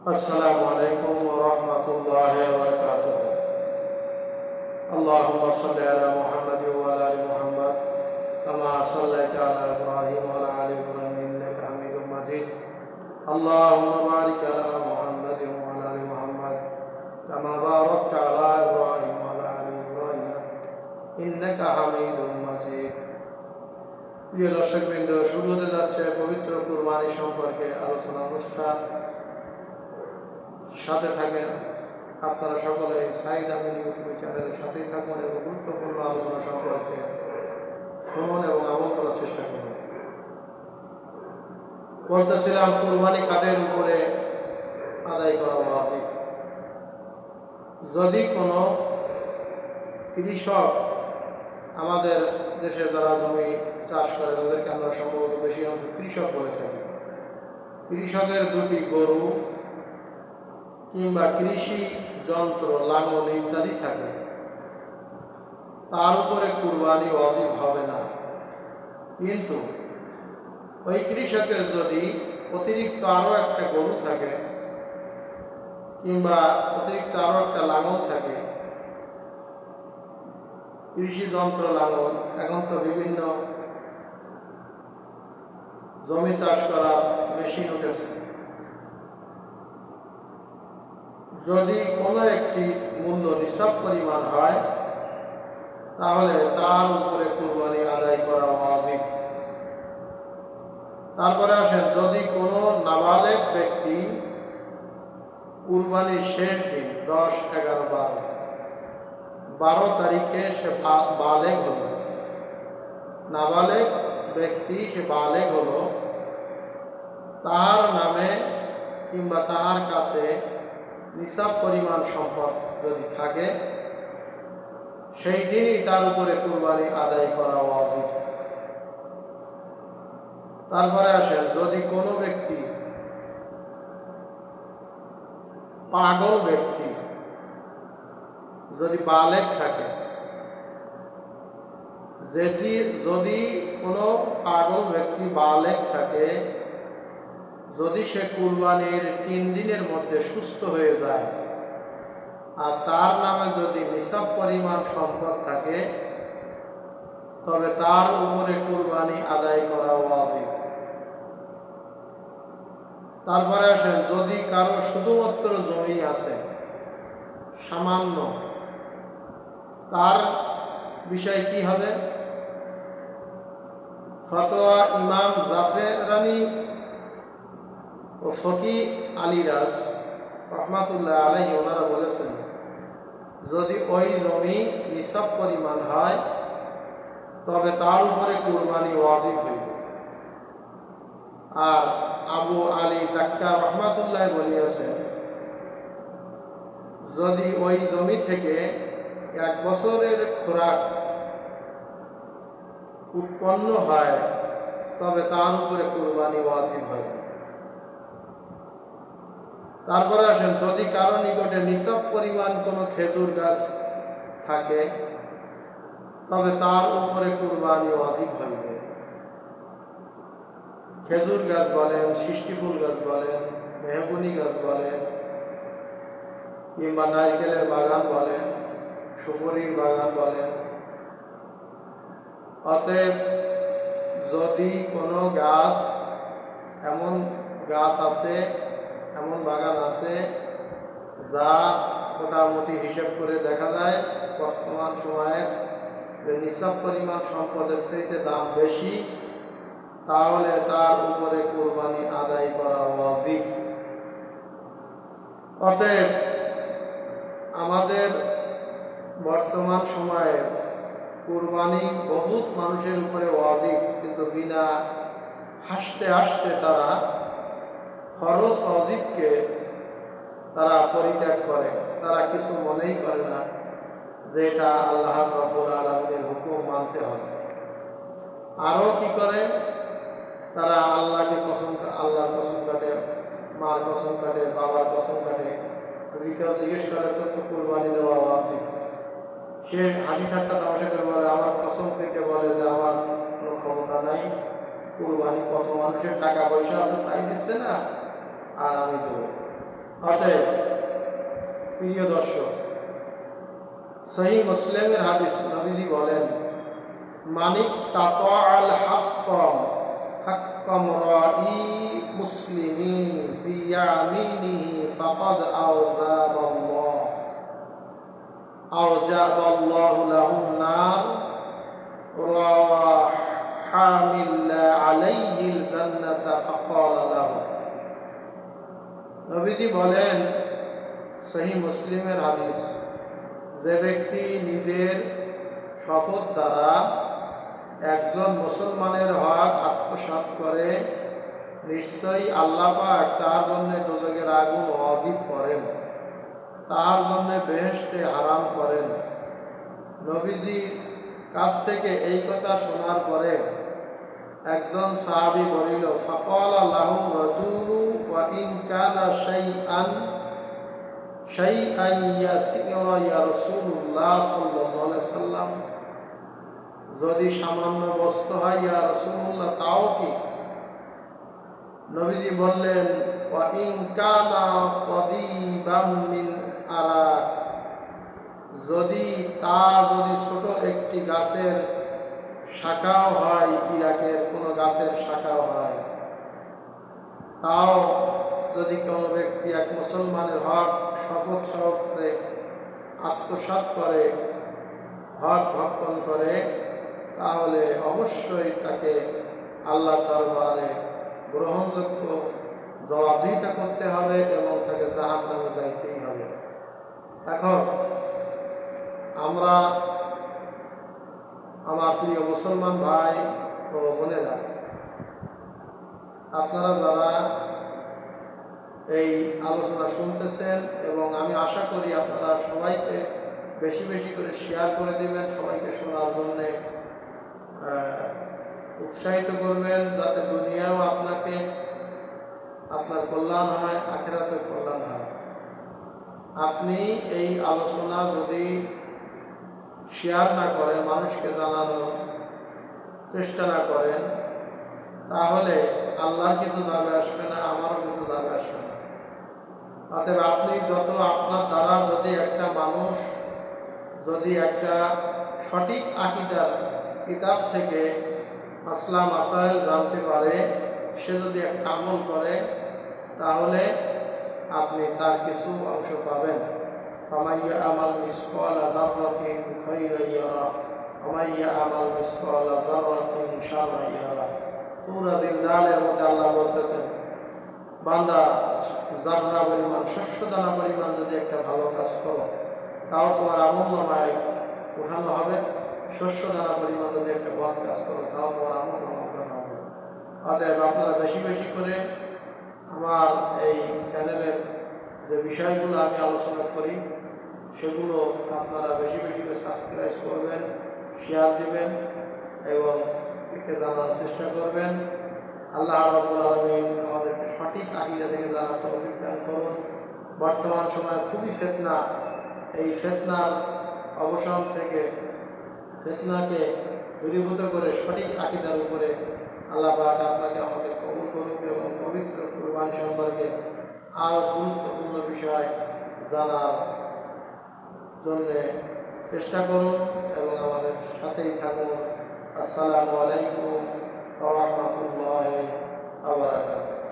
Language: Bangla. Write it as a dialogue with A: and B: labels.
A: السلام عليكم ورحمة الله وبركاته. اللهم صل على محمد وعلى آل محمد كما صليت على إبراهيم وعلى آل إبراهيم إنك حميد مجيد. اللهم بارك على محمد وعلى آل محمد كما باركت على إبراهيم وعلى آل إبراهيم إنك حميد مجيد. প্রিয় দর্শকবৃন্দ, শুরু হতে যাচ্ছে পবিত্র কুরবানি সম্পর্কে আলোচনা অনুষ্ঠান। সাথে থাকেন আপনারা সকলে সাইদ আমিন ইউটিউব চ্যানেলের সাথেই থাকুন এবং গুরুত্বপূর্ণ আলোচনা সম্পর্কে শুনুন এবং আমল করার চেষ্টা করুন। বলতেছিলাম, কুরবানি কাদের উপরে আদায় করা ওয়াজিব। যদি কোনো কৃষক, আমাদের দেশে যারা জমি চাষ করে তাদেরকে আমরা সম্ভবত বেশি অংশ কৃষক বলে থাকি, কৃষকের দুটি গরু কিংবা কৃষি যন্ত্র, লাঙল ইত্যাদি থাকে, তার উপরে কুরবানি ওয়াজিব হবে না। কিন্তু ওই কৃষকের যদি অতিরিক্ত আরও একটা গরু থাকে কিংবা অতিরিক্ত আরও একটা লাঙল থাকে, কৃষি যন্ত্র, লাঙল, এখন তো বিভিন্ন জমি চাষ করার মেশিন উঠেছে, যদি কোনো একটি মূল্য নিসাব পরিমাণ হয় তাহলে তার উপরে কুরবানি আদায় করা ওয়াজিব। তারপরে আসেন, যদি কোনো নাবালেগ ব্যক্তি কুরবানির শেষ দিন 10, 11, 12 তারিখে সে বালেগ হলো, নাবালেগ ব্যক্তি সে বালেগ হলো, তার নামে কিংবা তার কাছে নিসাব পরিমাণ সম্পদ যদি থাকে, সেই দিনই তার উপরে কুরবানি আদায় করা ওয়াজিব। তারপরে আসেন, যদি কোনো ব্যক্তি পাগল ব্যক্তি যদি বালেগ থাকে, যদি কোনো পাগল ব্যক্তি বালেগ থাকে, যদি সে কুরবানির 3 দিনের মধ্যে সুস্থ হয়ে যায় আর তার নামে যদি নিসাব পরিমাণ সম্পদ থাকে, তবে তার উপরে কুরবানি আদায় করা ওয়াজিব। তারপরে আসেন, যদি কারো শুধুমাত্র জমি আছে সামান্য, তার বিষয় কি হবে? ফতোয়া ইমাম জাফরানি ও ফকি আলিরাজ রহমাতুল্লাহ আলাইহি ওনারা বলেছেন, যদি ওই জমি নিসাব পরিমাণ হয় তবে তার উপরে কুরবানি ওয়াজিব হইবে। আর আবু আলী দাক্কা রহমাতুল্লাহ বলিয়াছেন, যদি ওই জমি থেকে 1 বছরের খোরাক উৎপন্ন হয় তবে তার উপরে কুরবানি ওয়াজিব হয়। তারপরে আসেন, যদি কারো নিকটে নিসাব পরিমাণ কোনো খেজুর গাছ থাকে তবে তার উপরে কুরবানি ওয়াজিব হইবে। খেজুর গাছ বলেন, সৃষ্টিফুল গাছ বলেন, মেহগুনি গাছ বলেন, কিংবা নারকেলের বাগান বলেন, সুপারির বাগান বলেন। অতএব যদি কোনো গাছ, এমন গাছ আছে, এমন বাগান আছে যা মোটামুটি হিসেব করে দেখা যায় বর্তমান সময়ে নিসাব পরিমাণ সম্পদের চাইতে দাম বেশি, তাহলে তার উপরে কুরবানি আদায় করা ওয়াজিব। অতএব আমাদের বর্তমান সময়ে কুরবানি বহুত মানুষের উপরে ওয়াজিব, কিন্তু বিনা হাসতে হাসতে তারা ফরজ ওয়াজিবকে তারা পরিত্যাগ করে, তারা কিছু মনেই করে না যে এটা আল্লাহ রাব্বুল আলামিনের হুকুম মানতে হবে। আরও কি করে, তারা আল্লাহর কসম কাটে, মার কসম কাটে, বাবার কসম কাটে। যদি কেউ জিজ্ঞেস করে তো কুরবানি দেওয়া ওয়াজিব, সে হাসি ঠাট্টা তামাশা করে বলে, আমার কসম কেটে বলে যে আমার কোনো ক্ষমতা নাই, কুরবানি কত মানুষের টাকা পয়সা আছে তাই দিচ্ছে না, আর আমি দেবো। অতএব প্রিয় দর্শক, সহিহ মুসলিমের হাদিস, নবীজি বলেন, মানিক তাতাআল হাক্কাম রাই মুসলিমিন বিয়ামিনিহি ফাকাদ আওজাবাল্লাহু লাহুন নার ওয়া হামিল্লা আলাইহিল জান্নাতা ফাকালা লাহু। নবীজি বলেন, সহিহ মুসলিমের হাদিস, যে ব্যক্তি নিজের শপথ দ্বারা একজন মুসলমানের হক আত্মসাৎ করে, নিশ্চয়ই আল্লাহ পাক তার জন্য দোজখের আগুন ওয়াজিব করেন, তার জন্য বেহেশতে হারাম করেন। নবীজির কাছ থেকে এই কথা শোনার পরে একজন সাহাবী বলিল, ফাকালা লাহু রাজুলু ওয়া ইন কানা শাইআন ইয়াসিরা ইয়া রাসূলুল্লাহ সাল্লাল্লাহু আলাইহি সাল্লাম, যদি সামান্য বস্তু হয় ইয়া রাসূলুল্লাহ, তাও কি? নবীজি বললেন, ওয়া ইন কানা কদিবাম মিন আরাক, যদি ছোট একটি গাছের শাখাও হয়, ইরাকের কোনো গাছের শাখাও হয়, তাও যদি কোনো ব্যক্তি এক মুসলমানের হক শপথ সহকারে আত্মসাৎ করে, হক ভক্ষণ করে, তাহলে অবশ্যই তাকে আল্লাহ দরবারে গ্রহণযোগ্য জবাবদিহিতা করতে হবে এবং তাকে জাহান্নামে যাইতেই হবে। এখন আমরা, আমার প্রিয় মুসলমান ভাই ও বোনেরা, আপনারা যারা এই আলোচনা শুনতেছেন, এবং আমি আশা করি আপনারা সবাইকে বেশি বেশি করে শেয়ার করে দিবেন, সবাইকে শোনার জন্যে উৎসাহিত করবেন, যাতে দুনিয়াও আপনার কল্যাণ হয়, আখিরাতেও কল্যাণ হয়। আপনি এই আলোচনা যদি শেয়ার না করেন, মানুষকে জানানোর চেষ্টা না করেন, তাহলে আল্লাহর কিছু যাবে আসবে না, আমারও কিছু যাবে আসবে না। অতএব আপনি আপনার দ্বারা যদি একটা মানুষ একটা সঠিক আকীদার কিতাব থেকে মাসলা মাসাইল জানতে পারে, সে যদি একটা আমল করে, তাহলে আপনি তার কিছু অংশ পাবেন। ফামাইয়া আমাল মিসকালা যাররাতিন খায়রান ইয়ারা ওয়া মাইয়া আমাল মিসকালা যাররাতিন শাররান ইয়ারা। সূরা দিন-দালের মধ্যে আল্লাহ বলতেছেন, বান্দা, যাররা পরিমাণ, শস্য দানা পরিমাণ যদি একটা ভালো কাজ করো, তাও তোমার আমলনামায় উঠানো হবে। শস্য দানা পরিমাণ যদি একটা বদ কাজ করো, তাও তোমার আমলনামায় উঠানো হবে। অতএব আপনারা বেশি বেশি করে আমার এই চ্যানেলের যে বিষয়গুলো আমি আলোচনা করি, সেগুলো আপনারা বেশি বেশি করে সাবস্ক্রাইব করবেন, শেয়ার দিবেন এবং একে জানার চেষ্টা করবেন। আল্লাহ রাব্বুল আলামিন আমাদেরকে সঠিক আকীদা থেকে জানার তৌফিক দান করুন। বর্তমান সময়ে খুবই ফিতনা, এই ফিতনার অবসান থেকে ফিতনাকে দূরীভূত করে সঠিক আকীদার উপরে আল্লাহ পাক আপনাকে আমাকে কবুল করুক এবং পবিত্র কুরবানি সম্পর্কে আরও গুরুত্বপূর্ণ বিষয় জানার জন্যে চেষ্টা করুন এবং আমাদের সাথেই থাকুন। আসসালামু আলাইকুম ওয়া রাহমাতুল্লাহি ওয়া বারাকাতুহু।